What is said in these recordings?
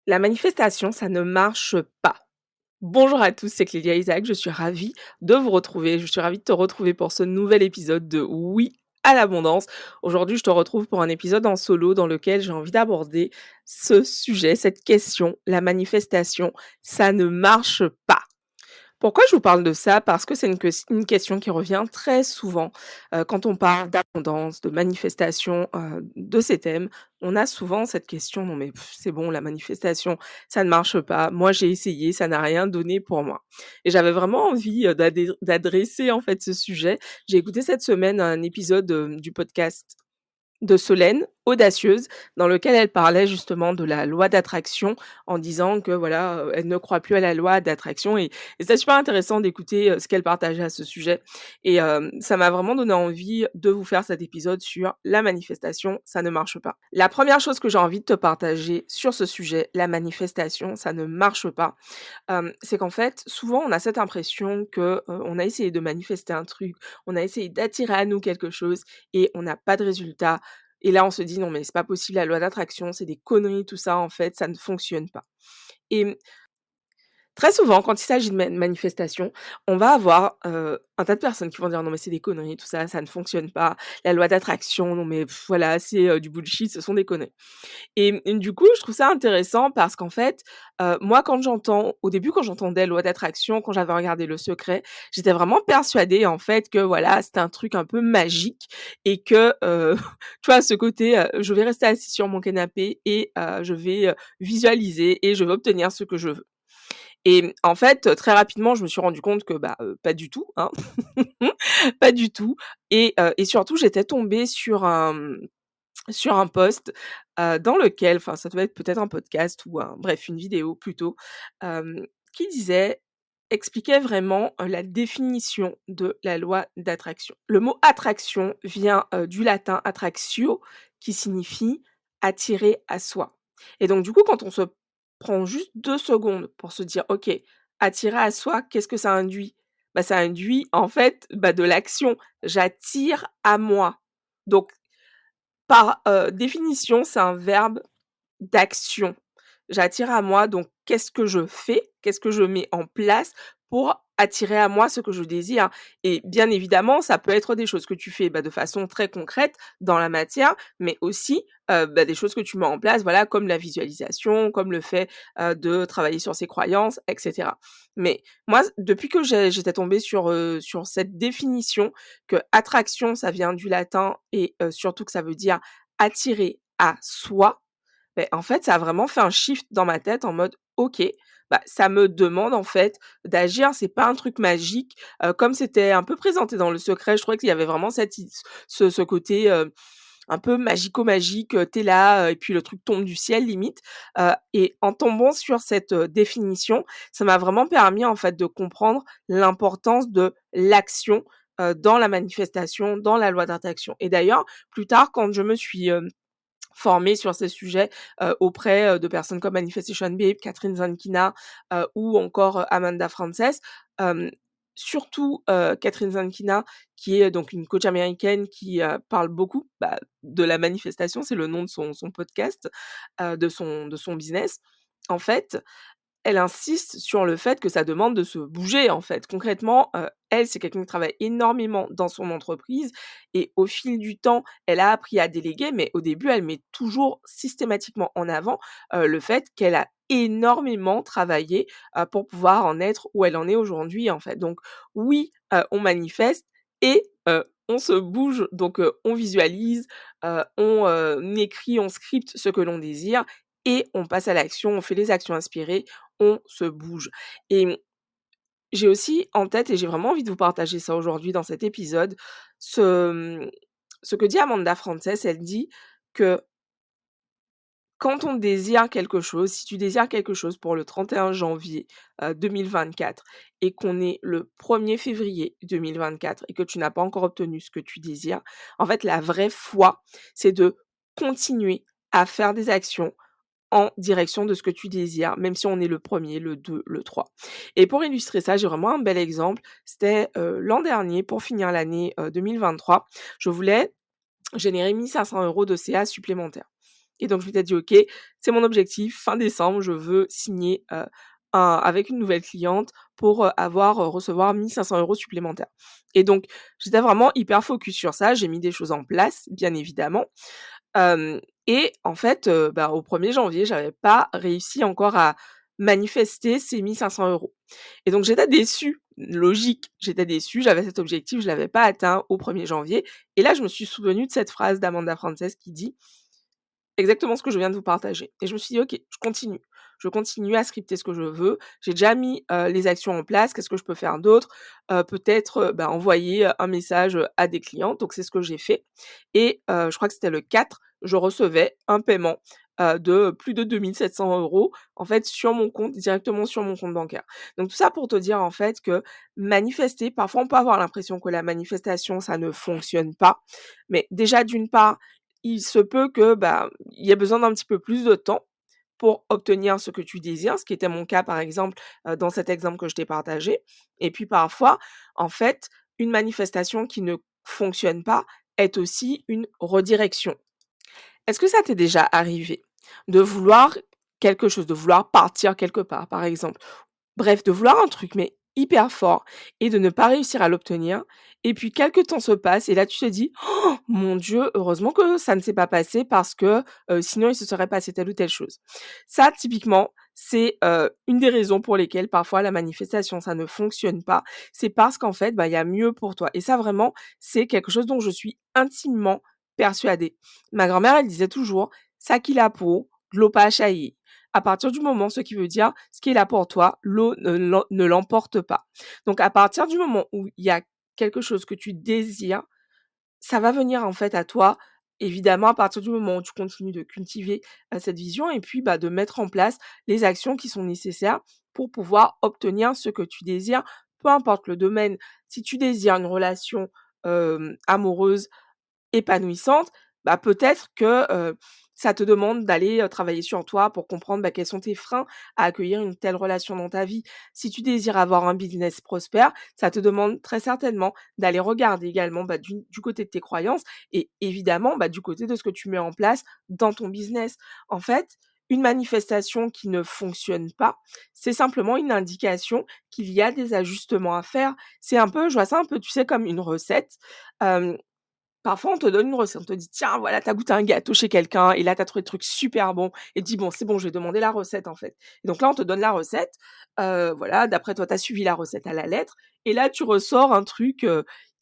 La manifestation, ça ne marche pas. Bonjour à tous, c'est Clélia Isaac, je suis ravie de vous retrouver, je suis ravie de te retrouver pour ce nouvel épisode de Oui à l'abondance. Aujourd'hui, je te retrouve pour un épisode en solo dans lequel j'ai envie d'aborder ce sujet, cette question, la manifestation, ça ne marche pas. Pourquoi je vous parle de ça? Parce que c'est une question qui revient très souvent, quand on parle d'abondance, de manifestation, de ces thèmes. On a souvent cette question: «Non mais c'est bon la manifestation, ça ne marche pas. Moi j'ai essayé, ça n'a rien donné pour moi» et j'avais vraiment envie, d'adresser en fait ce sujet. J'ai écouté cette semaine un épisode, du podcast de Solène, Audacieuse, dans lequel elle parlait justement de la loi d'attraction en disant que voilà, elle ne croit plus à la loi d'attraction et c'était super intéressant d'écouter, ce qu'elle partageait à ce sujet et ça m'a vraiment donné envie de vous faire cet épisode sur la manifestation, ça ne marche pas. La première chose que j'ai envie de te partager sur ce sujet, la manifestation, ça ne marche pas, c'est qu'en fait, souvent on a cette impression que, on a essayé de manifester un truc, on a essayé d'attirer à nous quelque chose et on n'a pas de résultat et là on se dit: «Non mais c'est pas possible, la loi d'attraction, c'est des conneries tout ça en fait, ça ne fonctionne pas» et très souvent, quand il s'agit de manifestation, on va avoir, un tas de personnes qui vont dire: «Non mais c'est des conneries tout ça, ça ne fonctionne pas. La loi d'attraction, non mais voilà, c'est, du bullshit, ce sont des conneries». Et du coup, je trouve ça intéressant parce qu'en fait, moi au début quand j'entendais loi d'attraction, quand j'avais regardé Le Secret, j'étais vraiment persuadée en fait que voilà, c'était un truc un peu magique et que, tu vois, ce côté, je vais rester assis sur mon canapé et je vais, visualiser et je vais obtenir ce que je veux. Et en fait, très rapidement, je me suis rendu compte que, bah, pas du tout, hein, pas du tout et surtout j'étais tombée sur un post, dans lequel enfin ça devait être peut-être un podcast ou un bref une vidéo plutôt, qui expliquait vraiment, la définition de la loi d'attraction. Le mot attraction vient, du latin attractio qui signifie attirer à soi et donc du coup quand on se prend juste 2 secondes pour se dire: «OK, attirer à soi, qu'est-ce que ça induit?» Bah, ça induit en fait, bah, de l'action. J'attire à moi. Donc par, définition, c'est un verbe d'action. J'attire à moi, donc qu'est-ce que je fais? Qu'est-ce que je mets en place pour attirer à moi ce que je désire? Et bien évidemment, ça peut être des choses que tu fais, bah, de façon très concrète dans la matière, mais aussi, bah, des choses que tu mets en place, voilà, comme la visualisation, comme le fait, de travailler sur ses croyances et cetera. Mais moi, depuis que j'étais tombée sur cette définition que attraction, ça vient du latin et surtout que ça veut dire attirer à soi, beh, en fait, ça a vraiment fait un shift dans ma tête en mode: «OK, bah, ça me demande en fait d'agir, c'est pas un truc magique». Comme c'était un peu présenté dans Le Secret, je trouvais qu'il y avait vraiment cette id ce côté, un peu magico-magique, tu es là, et puis le truc tombe du ciel limite, et en tombant sur cette, définition, ça m'a vraiment permis en fait de comprendre l'importance de l'action, dans la manifestation, dans la loi d'attraction et d'ailleurs, plus tard quand je me suis, formée sur ces sujets, auprès, de personnes comme Manifestation Babe, Catherine Zankina, ou encore, Amanda Frances. Hem, Surtout, Catherine Zankina qui est donc une coach américaine qui, parle beaucoup, bah, de la manifestation, c'est le nom de son podcast, de son business. En fait, elle insiste sur le fait que ça demande de se bouger, en fait. Concrètement, elle, c'est quelqu'un qui travaille énormément dans son entreprise et au fil du temps, elle a appris à déléguer, mais au début, elle met toujours systématiquement en avant, le fait qu'elle a énormément travaillé, pour pouvoir en être où elle en est aujourd'hui, en fait. Donc oui, on manifeste et on se bouge, donc on visualise, on écrit, on scripte ce que l'on désire et on passe à l'action, on fait les actions inspirées, on se bouge et j'ai aussi en tête et j'ai vraiment envie de vous partager ça aujourd'hui dans cet épisode, ce que dit Amanda Frances. Elle dit que quand on désire quelque chose, si tu désires quelque chose pour le 31 janvier, 2024 et qu'on est le 1er février 2024 et que tu n'as pas encore obtenu ce que tu désires, en fait, la vraie foi, c'est de continuer à faire des actions en direction de ce que tu désires, même si on est le premier, le 2, le 3. Et pour illustrer ça, j'ai vraiment un bel exemple. C'était, l'an dernier pour finir l'année, 2023. Je voulais générer 1 500 € de CA supplémentaires. Et donc je m'étais dit: «OK, c'est mon objectif, fin décembre, je veux signer, avec une nouvelle cliente pour, recevoir 1 500 € supplémentaires». Et donc j'étais vraiment hyper focus sur ça, j'ai mis des choses en place, bien évidemment. Hem et en fait, au 1er janvier, j'avais pas réussi encore à manifester ces 1 500 €. Et donc j'étais déçue, logique, j'étais déçue, j'avais cet objectif, je l'avais pas atteint au 1er janvier. Et là, je me suis souvenue de cette phrase d'Amanda Frances qui dit exactement ce que je viens de vous partager. Et je me suis dit: «OK, je continue. Je continue à scripter ce que je veux. J'ai déjà mis, les actions en place. Qu'est-ce que je peux faire d'autre?» Peut-être, envoyer, un message, à des clients. Donc c'est ce que j'ai fait. Et je crois que c'était le 4, je recevais un paiement, de plus de 2 700 € en fait sur mon compte, directement sur mon compte bancaire. Donc tout ça pour te dire en fait que manifester, parfois on peut avoir l'impression que la manifestation ça ne fonctionne pas. Mais déjà d'une part, il se peut que, il y ait besoin d'un petit peu plus de temps pour obtenir ce que tu désires, ce qui était mon cas par exemple, dans cet exemple que je t'ai partagé. Et puis parfois, en fait, une manifestation qui ne fonctionne pas est aussi une redirection. Est-ce que ça t'est déjà arrivé de vouloir quelque chose, de vouloir partir quelque part par exemple? Bref, de vouloir un truc, mais hyper fort et de ne pas réussir à l'obtenir et puis quelque temps se passe et là tu te dis: «Oh mon Dieu, heureusement que ça ne s'est pas passé parce que, sinon il se serait passé telle ou telle chose». Ça typiquement, c'est, une des raisons pour lesquelles parfois la manifestation ça ne fonctionne pas. C'est parce qu'en fait, il y a mieux pour toi et ça vraiment, c'est quelque chose dont je suis intimement persuadée. Ma grand-mère, elle disait toujours: «Ça qui la peau, de l'eau pas chahi». À partir du moment ce qui veut dire, ce qui est là pour toi, l'eau ne l'emporte pas. Donc à partir du moment où il y a quelque chose que tu désires, ça va venir en fait à toi, évidemment à partir du moment où tu continues de cultiver, cette vision et puis, de mettre en place les actions qui sont nécessaires pour pouvoir obtenir ce que tu désires, peu importe le domaine. Si tu désires une relation, amoureuse épanouissante, peut-être que, ça te demande d'aller, travailler sur toi pour comprendre, quels sont tes freins à accueillir une telle relation dans ta vie. Si tu désires avoir un business prospère, ça te demande très certainement d'aller regarder également, du côté de tes croyances et évidemment, du côté de ce que tu mets en place dans ton business. En fait, une manifestation qui ne fonctionne pas, c'est simplement une indication qu'il y a des ajustements à faire. C'est un peu je vois ça un peu, tu sais, comme une recette. Parfois, on te donne une recette, on te dit: «Tiens, voilà, tu as goûté un gâteau chez quelqu'un et là, tu as trouvé le truc super bon» et tu dis: «Bon, c'est bon, je vais demander la recette, en fait». Et donc là, on te donne la recette, voilà, d'après toi, tu as suivi la recette à la lettre et là, tu ressors un truc,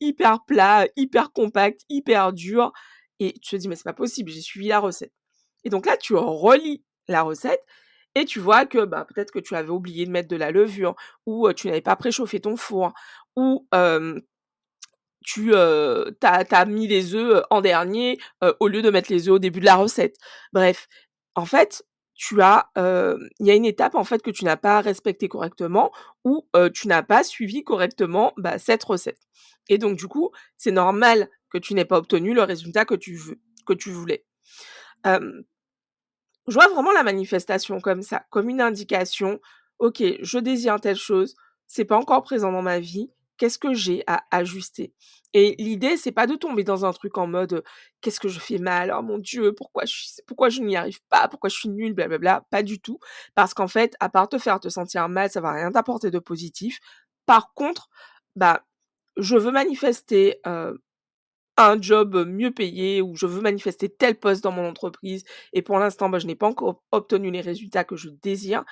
hyper plat, hyper compact, hyper dur et tu te dis: «Mais c'est pas possible, j'ai suivi la recette». Et donc là, tu relis la recette et tu vois que, peut-être que tu avais oublié de mettre de la levure ou, tu n'avais pas préchauffé ton four ou, tu as mis les œufs, en dernier, au lieu de mettre les œufs au début de la recette. Bref, en fait, il y a une étape, en fait, que tu n'as pas respectée correctement ou, tu n'as pas suivi correctement, cette recette. Et donc du coup, c'est normal que tu n'aies pas obtenu le résultat que tu voulais. Hem Je vois vraiment la manifestation comme ça, comme une indication: «OK, je désire telle chose, c'est pas encore présent dans ma vie, qu'est-ce que j'ai à ajuster?» Et l'idée, c'est pas de tomber dans un truc en mode, «Qu'est-ce que je fais mal? Oh mon Dieu, pourquoi je n'y arrive pas? Pourquoi je suis nulle?» blablabla, pas du tout. Parce qu'en fait, à part te faire te sentir mal, ça va rien t'apporter de positif. Par contre, bah, je veux manifester, un job, mieux payé ou je veux manifester tel poste dans mon entreprise et pour l'instant, je n'ai pas encore obtenu les résultats que je désire.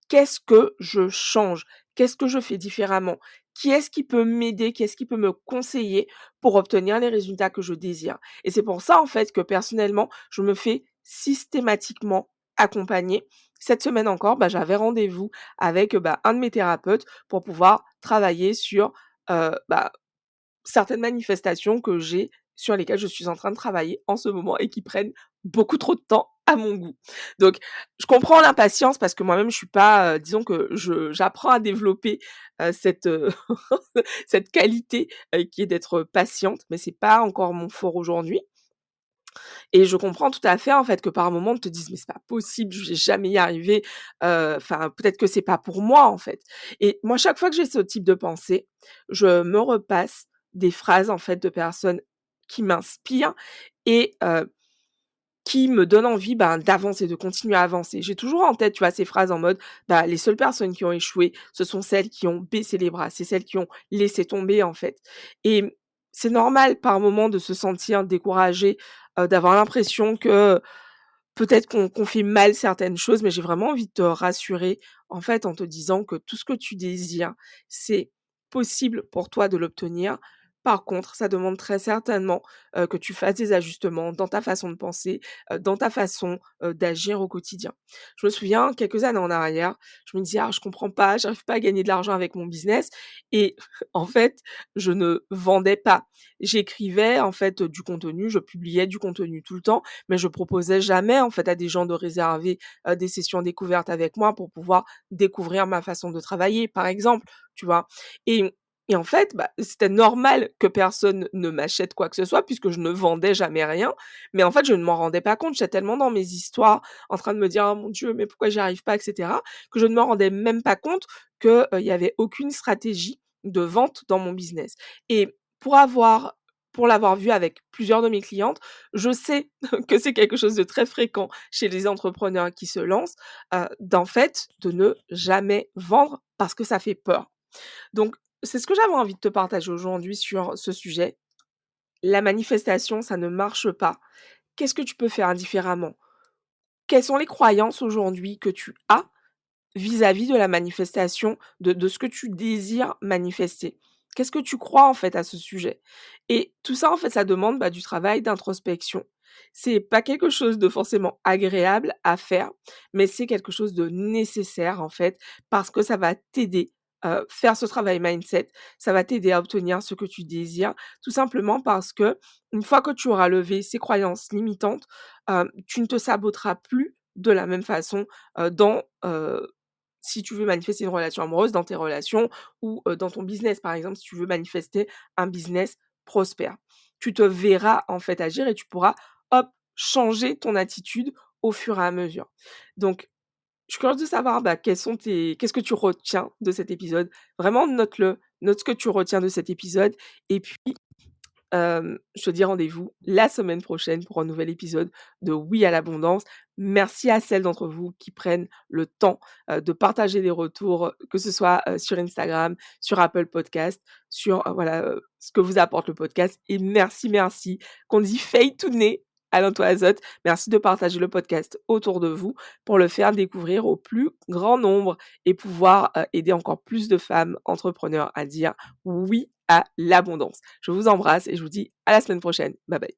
Qu'est-ce que je change? Qu'est-ce que je fais différemment? Qui est-ce qui peut m'aider? Qui est-ce qui peut me conseiller pour obtenir les résultats que je désire? Et c'est pour ça, en fait, que personnellement, je me fais systématiquement accompagner. Cette semaine encore, j'avais rendez-vous avec, un de mes thérapeutes pour pouvoir travailler sur, heu, bah, certaines manifestations que j'ai, sur lesquelles je suis en train de travailler en ce moment et qui prennent beaucoup trop de temps à mon goût. Donc je comprends l'impatience parce que moi-même je suis pas, disons que j'apprends à développer, cette, cette qualité, qui est d'être patiente, mais c'est pas encore mon fort aujourd'hui. Et je comprends tout à fait, en fait, que par moment on te dise: «Mais c'est pas possible, je vais jamais y arriver, enfin peut-être que c'est pas pour moi, en fait». Et moi, chaque fois que j'ai ce type de pensée, je me repasse des phrases, en fait, de personnes qui m'inspirent et qui me donne envie, ben, d'avancer, de continuer à avancer. J'ai toujours en tête, tu vois, ces phrases en mode, bah, les seules personnes qui ont échoué, ce sont celles qui ont baissé les bras, c'est celles qui ont laissé tomber, en fait. Et c'est normal par moment de se sentir découragé, d'avoir l'impression que peut-être qu'on fait mal certaines choses, mais j'ai vraiment envie de te rassurer, en fait, en te disant que tout ce que tu désires, c'est possible pour toi de l'obtenir. Par contre, ça demande très certainement, que tu fasses des ajustements dans ta façon de penser, dans ta façon, d'agir au quotidien. Je me souviens, quelques années en arrière, je me disais: «Ah, je comprends pas, j'arrive pas à gagner de l'argent avec mon business» et en fait, je ne vendais pas. J'écrivais, en fait, du contenu, je publiais du contenu tout le temps, mais je proposais jamais, en fait, à des gens de réserver, des sessions découvertes avec moi pour pouvoir découvrir ma façon de travailler, par exemple, tu vois? Et et en fait, bah, c'était normal que personne ne m'achète quoi que ce soit puisque je ne vendais jamais rien, mais en fait, je ne m'en rendais pas compte. J'étais tellement dans mes histoires, en train de me dire: «Oh mon Dieu, mais pourquoi j'y arrive pas?» et cetera, que je ne me rendais même pas compte que, il y avait aucune stratégie de vente dans mon business. Et pour avoir pour l'avoir vu avec plusieurs de mes clientes, je sais que c'est quelque chose de très fréquent chez les entrepreneurs qui se lancent, d'en fait, de ne jamais vendre parce que ça fait peur. Donc, c'est ce que j'avais envie de te partager aujourd'hui sur ce sujet. La manifestation, ça ne marche pas. Qu'est-ce que tu peux faire différemment? Quelles sont les croyances aujourd'hui que tu as vis-à-vis de la manifestation, de ce que tu désires manifester. Qu'est-ce que tu crois, en fait, à ce sujet? Et tout ça, en fait, ça demande, bah, du travail d'introspection. C'est pas quelque chose de forcément agréable à faire, mais c'est quelque chose de nécessaire, en fait, parce que ça va t'aider, faire ce travail mindset, ça va t'aider à obtenir ce que tu désires, tout simplement parce que une fois que tu auras levé ces croyances limitantes, tu ne te saboteras plus de la même façon, dans, si tu veux manifester une relation amoureuse, dans tes relations ou, dans ton business, par exemple, si tu veux manifester un business prospère. Tu te verras, en fait, agir et tu pourras, hop, changer ton attitude au fur et à mesure. Donc, je suis curieuse de savoir, bah, qu'est-ce que tu retiens de cet épisode? Vraiment note-le, note ce que tu retiens de cet épisode et puis je te dis rendez-vous la semaine prochaine pour un nouvel épisode de «Oui à l'abondance». Merci à celles d'entre vous qui prennent le temps, de partager des retours, que ce soit, sur Instagram, sur Apple Podcast, sur, voilà, ce que vous apporte le podcast et merci, merci, qu'on dit «Fade to nez» à l'entoazote. Merci de partager le podcast autour de vous pour le faire découvrir au plus grand nombre et pouvoir, aider encore plus de femmes entrepreneurs à dire «Oui à l'abondance». Je vous embrasse et je vous dis à la semaine prochaine. Bye bye.